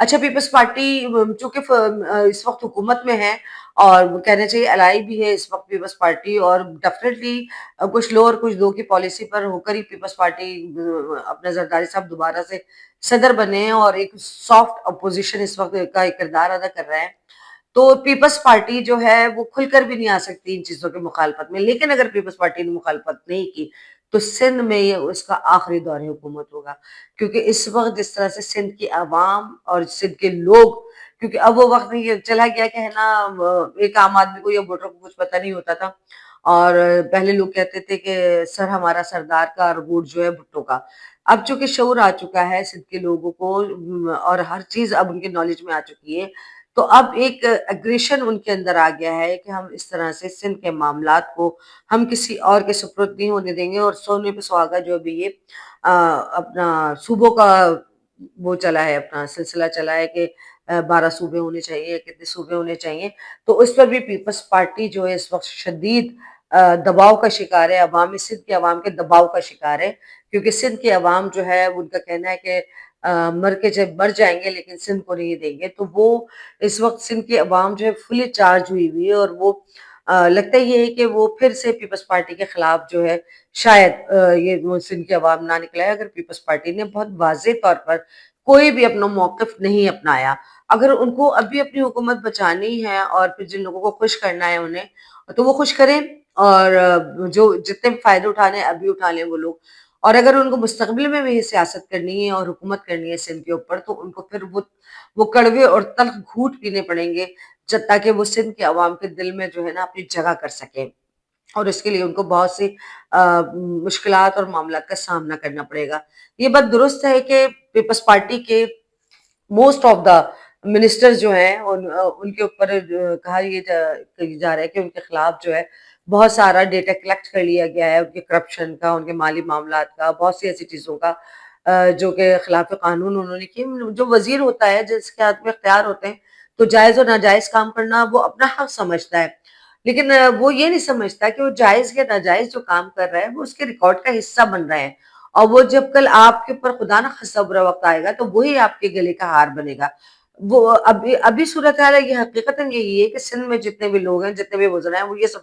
اچھا Peoples party چونکہ اس وقت حکومت میں ہے اور کہنا چاہیے الائی بھی ہے اس وقت پیپلز پارٹی، اور ڈیفینیٹلی کچھ لو اور کچھ دو کی پالیسی پر ہو کر ہی پیپلز پارٹی اپنا زرداری صاحب دوبارہ سے صدر بنے ہیں اور ایک سافٹ اپوزیشن اس وقت کا ایک کردار ادا کر رہا ہے. تو پیپلز پارٹی جو ہے وہ کھل کر بھی نہیں آ سکتی ان چیزوں کے مخالفت میں، لیکن اگر پیپلز پارٹی نے مخالفت نہیں کی تو سندھ میں یہ اس کا آخری دور حکومت ہوگا. کیونکہ اس وقت جس طرح سے سندھ کی عوام اور سندھ کے لوگ، کیونکہ اب وہ وقت نہیں چلا گیا کہ ہے نا ایک عام آدمی کو یا ووٹر کو کچھ پتہ نہیں ہوتا تھا، اور پہلے لوگ کہتے تھے کہ سر ہمارا سردار کا اور ووٹ جو ہے بھٹو کا. اب چونکہ شعور آ چکا ہے سندھ کے لوگوں کو اور ہر چیز اب ان کے نالج میں آ چکی ہے، تو اب ایک اگریشن ان کے اندر آ گیا ہے کہ ہم اس طرح سے سندھ کے معاملات کو ہم کسی اور کے سپرد نہیں ہونے دیں گے. اور سونے پہ سہاگا جو بھی یہ اپنا صوبوں کا وہ چلا ہے، اپنا سلسلہ چلا ہے کہ 12 صوبے ہونے چاہیے، کتنے صوبے ہونے چاہیے، تو اس پر بھی پیپلز پارٹی جو ہے اس وقت شدید دباؤ کا شکار ہے. عوام سندھ کے عوام کے دباؤ کا شکار ہے، کیونکہ سندھ کے عوام جو ہے ان کا کہنا ہے کہ مر کے جب مر جائیں گے لیکن سندھ کو نہیں دیں گے. تو وہ اس وقت سندھ کی عوام جو ہے فلی چارج ہوئی ہوئی ہے، اور وہ لگتا یہ ہے کہ وہ پھر سے پیپلز پارٹی کے خلاف جو ہے شاید یہ سندھ کی عوام نہ نکلا ہے، اگر پیپلز پارٹی نے بہت واضح طور پر کوئی بھی اپنا موقف نہیں اپنایا. اگر ان کو ابھی اپنی حکومت بچانی ہے اور پھر جن لوگوں کو خوش کرنا ہے انہیں، تو وہ خوش کریں، اور جو جتنے بھی فائدے اٹھانے ہیں ابھی اٹھا لیں وہ لوگ. اور اگر ان کو مستقبل میں بھی سیاست کرنی ہے اور حکومت کرنی ہے سندھ کے اوپر، تو ان کو پھر وہ کڑوے اور تلخ گھونٹ پینے پڑیں گے تاکہ وہ سندھ کے عوام کے دل میں جو ہے نا اپنی جگہ کر سکیں. اور اس کے لیے ان کو بہت سی مشکلات اور معاملات کا سامنا کرنا پڑے گا. یہ بات درست ہے کہ پیپلز پارٹی کے موسٹ آف دا منسٹر جو ہیں ان کے اوپر کہا یہ جا رہا ہے کہ ان کے خلاف جو ہے بہت سارا ڈیٹا کلیکٹ کر لیا گیا ہے، ان کے کرپشن کا، ان کے مالی معاملات کا، بہت سی ایسی چیزوں کا جو کہ خلاف قانون انہوں نے کی. جو وزیر ہوتا ہے جس کے ہاتھ میں اختیار ہوتے ہیں تو جائز اور ناجائز کام کرنا وہ اپنا حق سمجھتا ہے، لیکن وہ یہ نہیں سمجھتا کہ وہ جائز یا ناجائز جو کام کر رہا ہے وہ اس کے ریکارڈ کا حصہ بن رہا ہے، اور وہ جب کل آپ کے اوپر خدا نہ خواستہ برا وقت آئے گا تو وہی آپ کے گلے کا ہار بنے گا. وہ ابھی صورتحال ہے یہ حقیقتاً یہی ہے کہ سندھ میں جتنے بھی لوگ ہیں، جتنے بھی وزراء ہیں، وہ یہ سب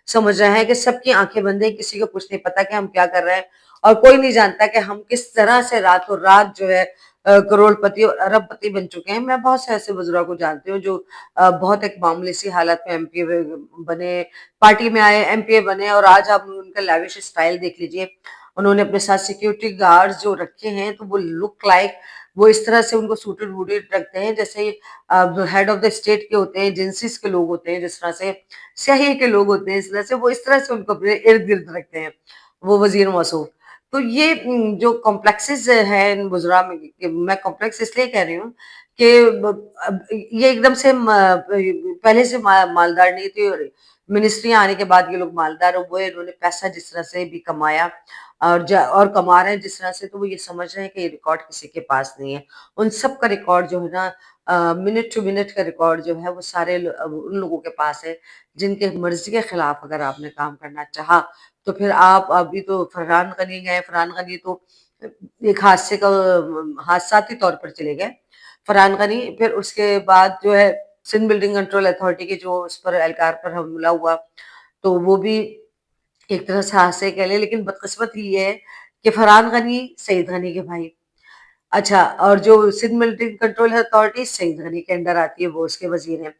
سمجھ رہے ہیں کہ سب کی آنکھیں بند ہیں، کسی کو کچھ نہیں پتا کہ ہم کیا کر رہے ہیں، اور کوئی نہیں جانتا کہ ہم کس طرح سے راتوں رات جو ہے کروڑ پتی اور ارب پتی بن چکے ہیں. میں بہت سے ایسے وزراء کو جانتی ہوں جو بہت ایک معمولی سی حالت میں ایم پی بنے، پارٹی میں آئے، ایم پی اے بنے، اور آج آپ ان کا لیوش اسٹائل دیکھ لیجئے. انہوں نے اپنے ساتھ سیکیورٹی گارڈز جو رکھے ہیں تو وہ لک لائک وہ اس طرح سے ان کو سوٹڈ ووٹڈ رکھتے ہیں جیسے ہیڈ آف دا اسٹیٹ کے ہوتے ہیں، ایجنسیز کے لوگ ہوتے ہیں، جس طرح سے سیاہی کے لوگ ہوتے ہیں، اس طرح سے ان کو اپنے ارد گرد رکھتے ہیں وہ وزیر موصوف. تو یہ جو کمپلیکسز ہیں ان وزراء میں کمپلیکس اس لیے کہہ رہی ہوں کہ یہ ایک دم سے پہلے سے مالدار نہیں تھی، اور منسٹریاں آنے کے بعد یہ لوگ مالدار ہوئے. انہوں نے پیسہ جس طرح سے بھی کمایا اور کما رہے ہیں جس طرح سے، تو وہ یہ سمجھ رہے ہیں کہ یہ ریکارڈ کسی کے پاس نہیں ہے. ان سب کا ریکارڈ جو ہے نا منٹ ٹو منٹ کا ریکارڈ جو ہے وہ سارے ان لوگوں کے پاس ہے جن کے مرضی کے خلاف اگر آپ نے کام کرنا چاہا تو پھر آپ ابھی تو فرحان غنی گئے، فرحان غنی تو ایک حادثے کا حادثاتی طور پر چلے گئے فرحان غنی. پھر اس کے بعد جو ہے سندھ بلڈنگ کنٹرول اتھارٹی کے جو اس پر اہلکار پر حملہ ہوا تو وہ بھی ایک طرح سے حادثے کہہ لیں، لیکن بدقسمت یہ ہے کہ فرحان غنی سعید غنی کے بھائی. اچھا، اور جو Sindh military control authority Saeed Ghani کے انڈر آتی ہے وہ اس کے وزیر ہیں.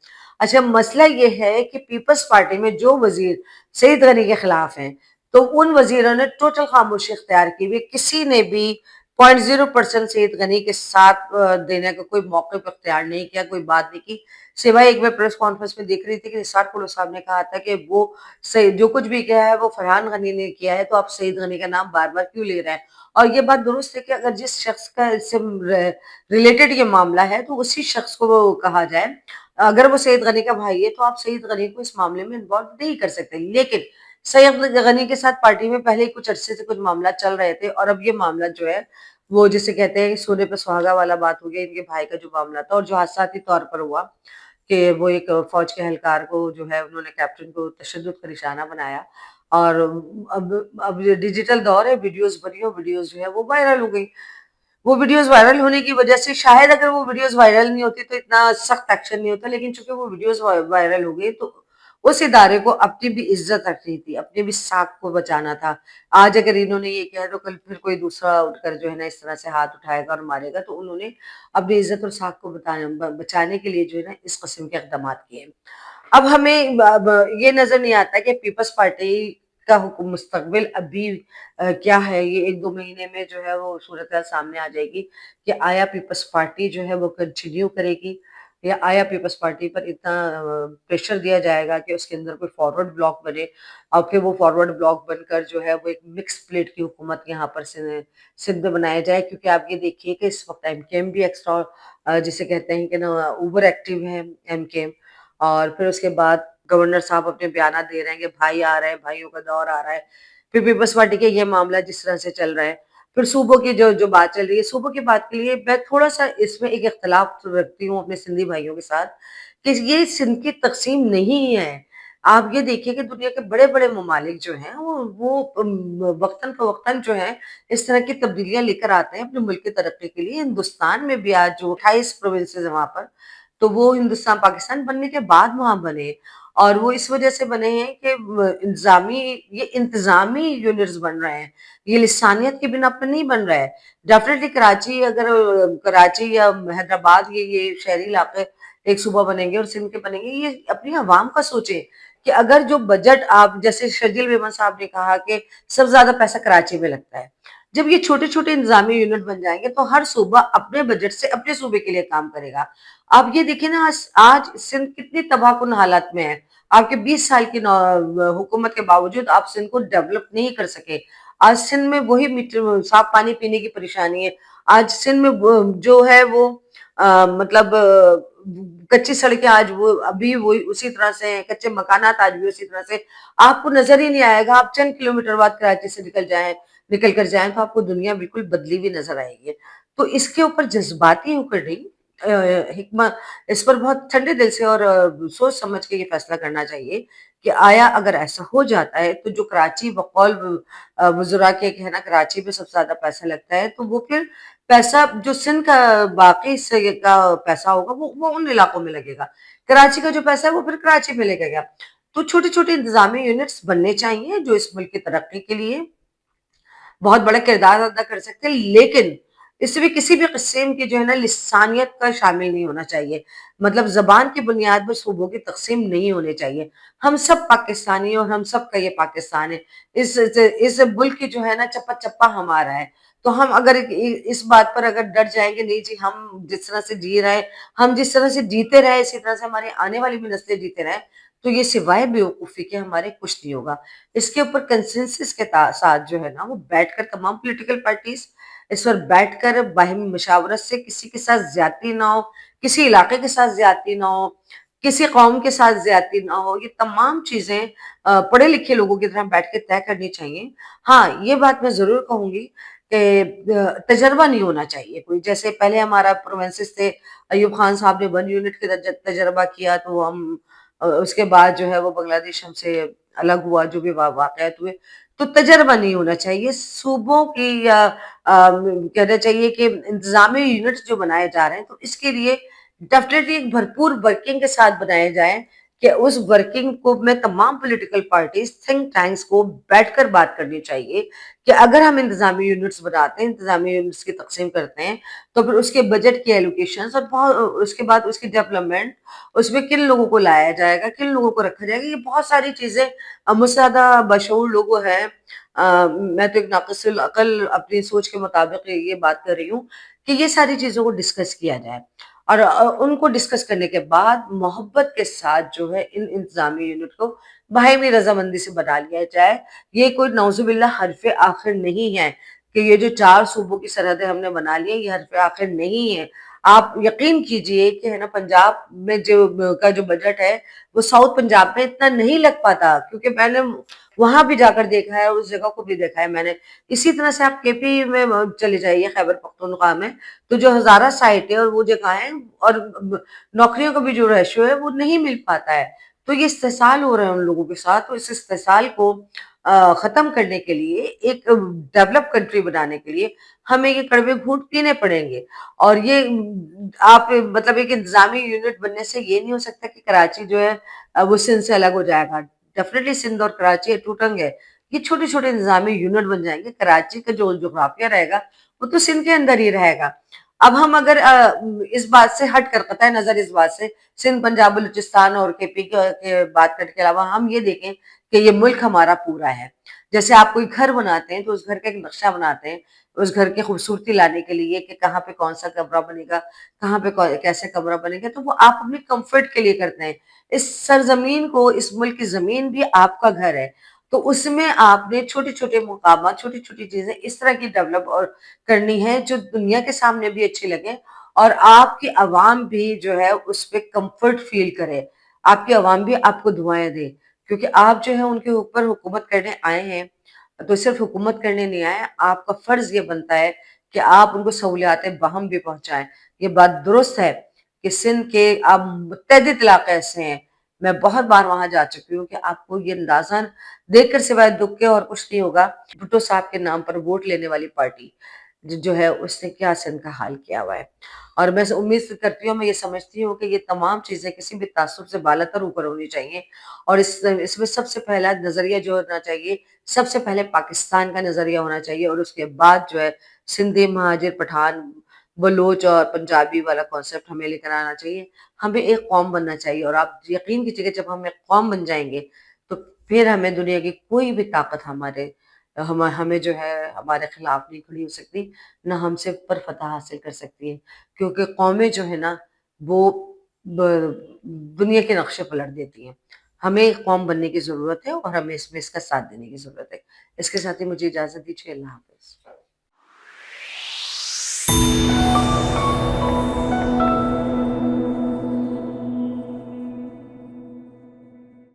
اچھا مسئلہ یہ ہے کہ پیپلز پارٹی میں جو وزیر سعید غنی کے خلاف ہیں تو ان وزیروں نے ٹوٹل خاموشی اختیار کی ہوئی، کسی نے بھی 0.0% سعید غنی کے ساتھ دینے کا کوئی موقف اختیار نہیں کیا، کوئی بات نہیں کی، سوائے ایک میں پریس کانفرنس میں دیکھ رہی تھی کہ نثار پلو صاحب نے کہا تھا کہ وہ جو کچھ بھی کیا ہے وہ فرحان غنی نے کیا ہے، تو آپ سعید غنی کا نام بار بار کیوں لے رہے ہیں. اور یہ بات درست ہے کہ اگر جس شخص کا اس سے ریلیٹڈ یہ معاملہ ہے تو اسی شخص کو وہ کہا جائے. اگر وہ سعید غنی کا بھائی ہے تو آپ سعید غنی کو اس معاملے میں انوالو نہیں کر سکتے، لیکن سعید غنی کے ساتھ پارٹی میں پہلے کچھ عرصے سے کچھ معاملات چل رہے تھے، اور اب یہ معاملہ جو ہے وہ جسے کہتے ہیں سونے پہ سہاگا والا بات ہو گیا. ان کے بھائی کا جو معاملہ تھا اور جو حادثاتی طور پر ہوا کہ وہ ایک فوج کے اہلکار کو جو ہے انہوں نے کیپٹن کو تشدد کا نشانہ بنایا، اور اب ڈیجیٹل دور ہے، ویڈیوز بنی ہو، ویڈیوز جو ہے وہ وائرل ہو گئی. وہ ویڈیوز وائرل ہونے کی وجہ سے شاید اگر وہ ویڈیوز وائرل نہیں ہوتی تو اتنا سخت ایکشن نہیں ہوتا، لیکن چونکہ وہ ویڈیوز وائرل ہو گئی تو اس ادارے کو اپنی بھی عزت رکھنی تھی، اپنی بھی ساکھ کو بچانا تھا۔ آج اگر انہوں نے یہ کیا تو کل پھر کوئی دوسرا اٹھ کر جو ہے نا اس طرح سے ہاتھ اٹھائے گا اور مارے گا، تو انہوں نے اپنی عزت اور ساکھ کو بچانے کے لیے جو ہے نا اس قسم کے اقدامات کیے۔ اب ہمیں یہ نظر نہیں آتا کہ پیپلز پارٹی کا مستقبل ابھی کیا ہے۔ یہ 1-2 مہینے میں جو ہے وہ صورتحال سامنے آ جائے گی کہ آیا پیپلز پارٹی جو ہے وہ کنٹینیو کرے گی، یا آیا پیپلز پارٹی پر اتنا پریشر دیا جائے گا کہ اس کے اندر کوئی فارورڈ بلاک بنے، اور پھر وہ فارورڈ بلاک بن کر جو ہے وہ ایک مکس پلیٹ کی حکومت یہاں پر سندھ میں بنایا جائے۔ کیونکہ آپ یہ دیکھیے کہ اس وقت ایم کیم بھی ایکسٹرا جسے کہتے ہیں کہ نا اوور ایکٹیو ہے ایم کیم، اور پھر اس کے بعد گورنر صاحب اپنے بیانات دے رہے ہیں کہ بھائی آ رہے ہیں، بھائیوں کا دور آ رہا ہے۔ پھر پیپلز پارٹی کے یہ معاملہ جس طرح سے چل رہا ہے، پھر صوبوں کی جو بات چل رہی ہے، صوبوں کی بات کے لیے میں تھوڑا سا اس میں ایک اختلاف رکھتی ہوں اپنے سندھی بھائیوں کے ساتھ کہ یہ سندھ کی تقسیم نہیں ہے۔ آپ یہ دیکھیے کہ دنیا کے بڑے بڑے ممالک جو ہیں وہ وقتاً فوقتاً جو ہے اس طرح کی تبدیلیاں لے کر آتے ہیں اپنے ملک کی ترقی کے لیے۔ ہندوستان میں بھی آج جو 28 پروونسز ہیں وہاں پر، تو وہ ہندوستان پاکستان بننے کے بعد وہاں بنے، اور وہ اس وجہ سے بنے ہیں کہ یہ انتظامی یونٹس بن رہے ہیں، یہ لسانیت کی بنا پر نہیں بن رہا ہے۔ ڈیفینیٹلی کراچی اگر کراچی یا حیدرآباد یہ شہری علاقے ایک صوبہ بنیں گے اور سندھ کے بنیں گے، یہ اپنی عوام کا سوچیں کہ اگر جو بجٹ آپ جیسے شرجیل ویمن صاحب نے کہا کہ سب سے زیادہ پیسہ کراچی میں لگتا ہے، جب یہ چھوٹے چھوٹے انتظامی یونٹ بن جائیں گے تو ہر صوبہ اپنے بجٹ سے اپنے صوبے کے لیے کام کرے گا۔ آپ یہ دیکھیں نا آج سندھ کتنی تباہ کن حالت میں ہے، آپ کے 20 سال کی حکومت کے باوجود آپ سندھ کو ڈیولپ نہیں کر سکے۔ آج سندھ میں وہی صاف پانی پینے کی پریشانی ہے، آج سندھ میں جو ہے وہ مطلب کچی سڑکیں آج وہ ابھی وہی اسی طرح سے ہیں، کچے مکانات آج بھی اسی طرح سے، آپ کو نظر ہی نہیں آئے گا۔ آپ چند کلومیٹر بعد کراچی سے نکل کر جائیں تو آپ کو دنیا بالکل بدلی ہوئی نظر آئے گی۔ تو اس کے اوپر جذباتی ہو کر نہیں، حکمت اس پر بہت ٹھنڈے دل سے اور سوچ سمجھ کے یہ فیصلہ کرنا چاہیے کہ آیا اگر ایسا ہو جاتا ہے تو جو کراچی بقول وزراء کے کہنا کراچی پہ سب سے زیادہ پیسہ لگتا ہے، تو وہ پھر پیسہ جو سندھ کا باقی حصے کا پیسہ ہوگا وہ ان علاقوں میں لگے گا، کراچی کا جو پیسہ ہے وہ پھر کراچی میں لگے گا۔ تو چھوٹے چھوٹے انتظامی یونٹس بننے چاہیے جو اس ملک کی ترقی کے لیے بہت بڑا کردار ادا کر سکتے ہیں، لیکن اس میں کسی بھی قسم کی جو ہے نا لسانیت کا شامل نہیں ہونا چاہیے، مطلب زبان کی بنیاد پر صوبوں کی تقسیم نہیں ہونی چاہیے۔ ہم سب پاکستانی اور ہم سب کا یہ پاکستان ہے، اس ملک کی جو ہے نا چپا چپا ہمارا ہے۔ تو ہم اگر اس بات پر اگر ڈٹ جائیں گے نہیں جی ہم جس طرح سے جی رہے ہیں، ہم جس طرح سے جیتے رہے اسی طرح سے ہماری آنے والی بھی نسلیں جیتے رہے، تو یہ سوائے بیوقوفی کے ہمارے کچھ نہیں ہوگا۔ اس کے اوپر کنسنسس کے ساتھ جو ہے نا وہ بیٹھ کر تمام پولیٹیکل پارٹیز اس پر بیٹھ کر باہمی مشاورت سے کسی کے ساتھ زیادتی نہ ہو، کسی علاقے کے ساتھ زیادتی نہ ہو، کسی قوم کے ساتھ زیادتی نہ ہو، یہ تمام چیزیں پڑھے لکھے لوگوں کی طرح بیٹھ کے طے کرنی چاہیے۔ ہاں یہ بات میں ضرور کہوں گی کہ تجربہ نہیں ہونا چاہیے کوئی، جیسے پہلے ہمارا پروونسز تھے، ایوب خان صاحب نے 1 یونٹ کا تجربہ کیا تو ہم اس کے بعد جو ہے وہ بنگلہ دیش ہم سے الگ ہوا، جو بھی واقعات ہوئے، تو تجربہ نہیں ہونا چاہیے صوبوں کی، یا کہنا چاہیے کہ انتظامی یونٹس جو بنائے جا رہے ہیں تو اس کے لیے ڈیفینیٹلی ایک بھرپور ورکنگ کے ساتھ بنائے جائیں کہ اس ورکنگ کو میں تمام پولیٹیکل پارٹیز تھنک ٹینکس کو بیٹھ کر بات کرنی چاہیے کہ اگر ہم انتظامی یونٹس بناتے ہیں، انتظامی یونٹس کی تقسیم کرتے ہیں، تو پھر اس کے بجٹ کی ایلوکیشنز اور اس کے بعد اس کی ڈیولپمنٹ، اس میں کن لوگوں کو لایا جائے گا، کن لوگوں کو رکھا جائے گا، یہ بہت ساری چیزیں مجھ سے زیادہ بشعور لوگ ہیں، میں تو ایک ناقص العقل اپنی سوچ کے مطابق یہ بات کر رہی ہوں کہ یہ ساری چیزوں کو ڈسکس کیا جائے، اور ان کو ڈسکس کرنے کے بعد محبت کے ساتھ جو ہے ان انتظامی یونٹ کو باہمی رضامندی سے بنا لیا جائے۔ یہ کوئی نعوذ باللہ حرف آخر نہیں ہے کہ یہ جو 4 صوبوں کی سرحدیں ہم نے بنا لی ہیں یہ حرف آخر نہیں ہے۔ آپ یقین کیجئے کہ ہے نا پنجاب میں جو بجٹ ہے وہ ساؤتھ پنجاب میں اتنا نہیں لگ پاتا، کیونکہ میں نے وہاں بھی جا کر دیکھا ہے، اس جگہ کو بھی دیکھا ہے میں نے۔ اسی طرح سے آپ کے پی میں چلے جائیے، خیبر پختونخوا میں، تو جو ہزارہ سائٹ ہے اور وہ جگہ ہیں اور نوکریوں کا بھی جو ریشو ہے وہ نہیں مل پاتا ہے۔ تو یہ استحصال ہو رہا ہے ان لوگوں کے ساتھ، تو اس استحصال کو ختم کرنے کے لیے، ایک ڈیولپ کنٹری بنانے کے لیے ہمیں یہ کڑوے گھونٹ پینے پڑیں گے۔ اور یہ آپ مطلب ایک انتظامی یونٹ بننے سے یہ نہیں ہو سکتا کہ کراچی جو ہے وہ سندھ سے الگ ہو جائے گا۔ ڈیفینیٹلی سندھ اور کراچی ٹوٹنگ ہے، یہ چھوٹے چھوٹے انتظامی یونٹ بن جائیں گے۔ کراچی کا جو جغرافیہ رہے گا وہ تو سندھ کے اندر ہی رہے گا۔ اب ہم اگر اس بات سے ہٹ کر، قطع نظر اس بات سے، سندھ، پنجاب، بلوچستان اور کے پی کے بات کرنے کے علاوہ ہم یہ دیکھیں کہ یہ ملک ہمارا پورا ہے۔ جیسے آپ کوئی گھر بناتے ہیں تو اس گھر کا ایک نقشہ بناتے ہیں، اس گھر کی خوبصورتی لانے کے لیے کہ کہاں پہ کون سا کمرہ بنے گا، کہاں پہ کیسے کمرہ بنے گا، تو وہ آپ اپنی کمفرٹ کے لیے کرتے ہیں۔ اس سرزمین کو، اس ملک کی زمین بھی آپ کا گھر ہے، تو اس میں آپ نے چھوٹے چھوٹے مقامات، چھوٹی چھوٹی چیزیں اس طرح کی ڈیولپ اور کرنی ہے جو دنیا کے سامنے بھی اچھی لگے، اور آپ کی عوام بھی جو ہے اس پہ کمفرٹ فیل کرے، آپ کی عوام بھی آپ کو دعائیں دے، کیونکہ آپ جو ہے ان کے اوپر حکومت کرنے آئے ہیں۔ تو صرف حکومت کرنے نہیں آئے، آپ کا فرض یہ بنتا ہے کہ آپ ان کو سہولیات باہم بھی پہنچائیں۔ یہ بات درست ہے کہ سندھ کے اب متعدد علاقے ایسے ہیں، میں بہت بار وہاں جا چکی ہوں، کہ آپ کو یہ اندازہ دیکھ کر سوائے دکھ کے اور کچھ نہیں ہوگا۔ بھٹو صاحب کے نام پر ووٹ لینے والی پارٹی جو ہے اس نے کیا سندھ کا حال کیا ہوا ہے۔ اور میں امید کرتی ہوں، میں یہ سمجھتی ہوں کہ یہ تمام چیزیں کسی بھی تعصب سے بالاتر اوپر ہونی چاہیے، اور اس میں سب سے پہلا نظریہ جو ہونا چاہیے، سب سے پہلے پاکستان کا نظریہ ہونا چاہیے، اور اس کے بعد جو ہے سندھی، مہاجر، پٹھان، بلوچ اور پنجابی والا کانسیپٹ ہمیں لے کر آنا چاہیے۔ ہمیں ایک قوم بننا چاہیے، اور آپ یقین کیجیے کہ جب ہم ایک قوم بن جائیں گے تو پھر ہمیں دنیا کی کوئی بھی طاقت ہمیں جو ہے ہمارے خلاف نہیں کھڑی ہو سکتی، نہ ہم سے پر فتح حاصل کر سکتی ہے، کیونکہ قومیں جو ہے نا وہ دنیا کے نقشے پلٹ دیتی ہیں۔ ہمیں ایک قوم بننے کی ضرورت ہے، اور ہمیں اس میں اس کا ساتھ دینے کی ضرورت ہے۔ اس کے ساتھ ہی مجھے اجازت دیجیے، اللہ حافظ۔